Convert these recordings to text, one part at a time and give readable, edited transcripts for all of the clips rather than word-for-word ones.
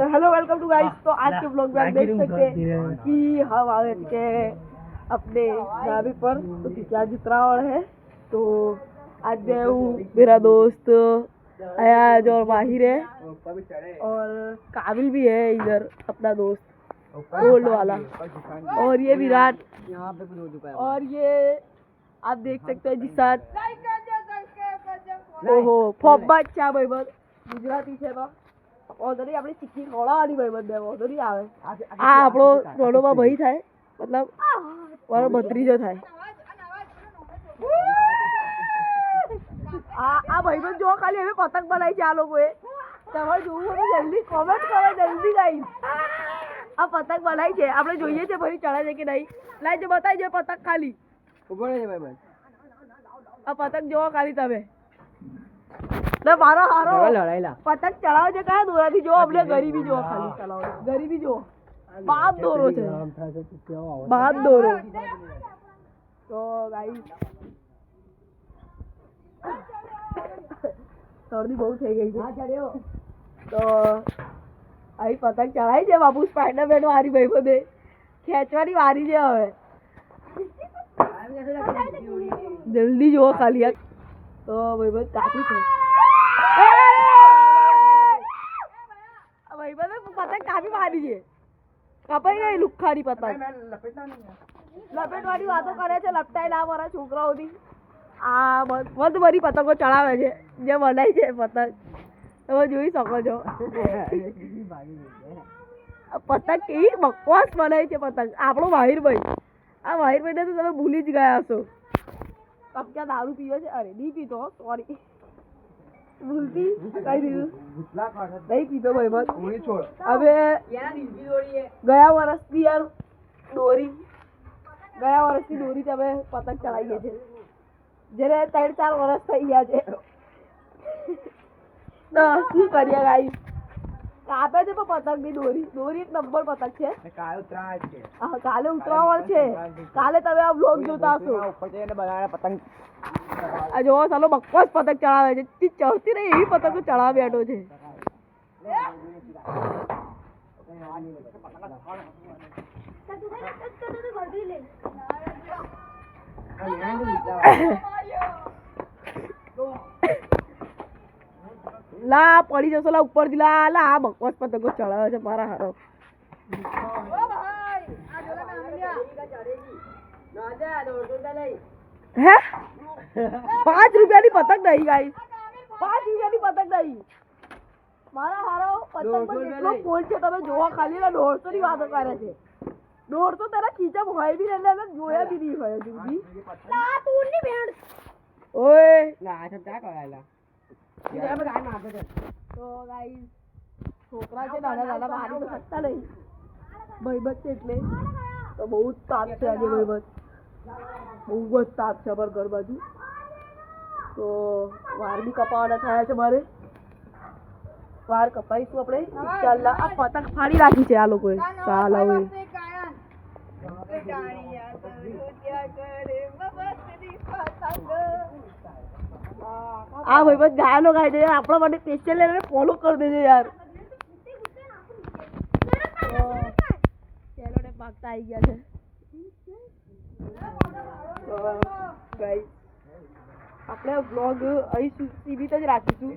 Hello welcome to guys. तो आज के ब्लॉग में आप देख सकते हैं कि हम आए थे अपने ढाबे पर, तो क्या उतरावड़ है। तो आज मेरा दोस्त अयाज और माहिर है और काबिल भी है इधर अपना दोस्त गोल्ड वाला, और ये विराट यहाँ पे और ये आप देख सकते हैं जिस ओहो फॉब्बा अच्छा भाई बस गुजराती છે તો ઓધરી આપણી ચીકી ખોળાવાની ભાઈ બધે ઓધરી આવે આ આપણો રોડોમાં ભાઈ થાય, મતલબ મારો ભત્રીજો થાય। આ ભાઈબંધ જો ખાલી હવે પતંગ બનાવી છે આ લોકોએ, તમારે જોવું હોય તો જલ્દી કોમેન્ટ કરો જલ્દી ગાઈસ। આ પતંગ બનાવી છે, આપણે જોઈએ છે ભાઈ ચડે છે કે નહીં। લાઈ જે બતાવી દે પતંગ ખાલી ઉભો રહે ભાઈ બસ। આ પતંગ જોવો ખાલી તમે ले मारो हारो पतंग चढ़ाओ जो कहा दोराती जो अपने गरीबी जो खाली चलाओ गरीबी जो बाप दोरो छे बाप दोरो। तो गाइस सर्दी बहुत થઈ ગઈ છે, તો આઈ પતંગ ચડાઈ છે બાપુ સ્પાઈડરમેન વાળી ભાઈ બધે ખેંચવાની વારી છે હવે જલ્દી જો ખાલી। તો ભાઈ બસ કાફી છે भाई बता पतंग काफी मारी है कपाई गई लुखारी पतंग लपेट वाली बातों करे છે લપટાઈ ના મારા છોકરાઓથી। આ મત ભરી પતંગો ચડાવે છે જે બનાવી છે પતંગ તમે જોઈ શકો છો। પતંગ કેવી બકવાસ બનાવી છે પતંગ આપણો માહિર ભાઈ। આ માહિર ભાઈને તો તમે ભૂલી જ ગયા હશો। કપ ક્યાં દારૂ પીવે છે? અરે નહીં પીતો સોરી ભૂલતી કઈ દીધું નહીં પીતો ભાઈ બસ હવે ગયા વર્ષથી યાર દોરી તમે પતંગ ચડાવીએ છે જેને 3-4 વર્ષ થઈ ગયા છે। તો શું કરીએ ગાઈસ કાપે છે પણ પતંગ ની દોરી એક નંબર પતંગ છે। કાલે ઉતરાવળ છે, કાલે તમે આ બ્લોગ જોતા હશો। પતંગ આ જો ચાલો બકવાસ પતંગ ચડાવે છે, ચડતી નહીં એવી પતંગો ચડાવ બેઠો છે। લા પડી જશો લા ઉપર થી લા લા આ બકવાસ પતંગો ચડાવે છે મારા હારો। હે 5 રૂપિયાની પતંગ નહીં ગાઈસ, 5 રૂપિયાની પતંગ નહીં મારા હારો। પતંગ પર કેટલો ફોલ છે તમે જોવા ખાલી 150 ની વાતો કરે છે। 150 તારા ખીચામાં હોય બી ને જોયા બી નહીં હોય જુદી લા તું ની બેન ઓય ના આ ચા કરાયલા એ ગાય મારતો છે। તો ગાઈસ છોકરા છે નાના નાના મારી તો સત્તા નહીં ભાઈબંધ છે એટલે તો બહુ જ તાપ છે આજે ભાઈબંધ, બહુ જ તાપ છે અમારા ઘર બાજુ। તો વાર બી કપાવાના થયા છે મારે, વાર કપાઈશું આપણે ઇન્શાલ્લાહ। આ પતંગ ફાડી રાખી છે આ લોકોએ ચાલ હવે આ ભાઈ બસ ગાયનો ગાય છે આપણા માટે સ્પેશિયલ એને ફોલો કરી દેજો યાર। ચેલોડે ભાગતા આવી ગયા છે ગાઈસ। આપણે બ્લોગ અહીં સીમિત જ રાખીશું।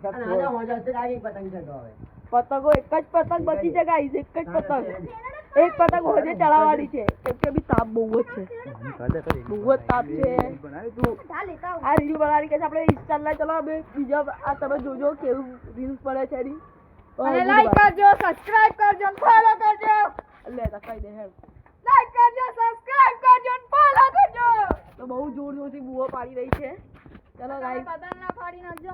પતંગો એક જ પતંગ બચી છે ગાઈસ, એક જ પતંગ, એક પતંગ હોજે ચડાવવાની છે કેમ કે અભી તાપ બહુ જ છે, બહુ જ તાપ છે। આ રીલ બનાવવાની કે આપણે ઇન્સ્ટાગ્રામ ચલો હવે બીજા આ તમે જોજો કેવું રીલ્સ પડે છે એની, અને લાઈક કરજો સબસ્ક્રાઇબ કરજો ફોલો કરજો લે તકાઈ દે હેડ લાઈક કરજો સબસ્ક્રાઇબ કરજો ફોલો કરજો। તો બહુ જોર જોરથી બુઓ પાડી રહી છે। ચલો ગાઈસ પતંગ ના ફાડી નાખજો।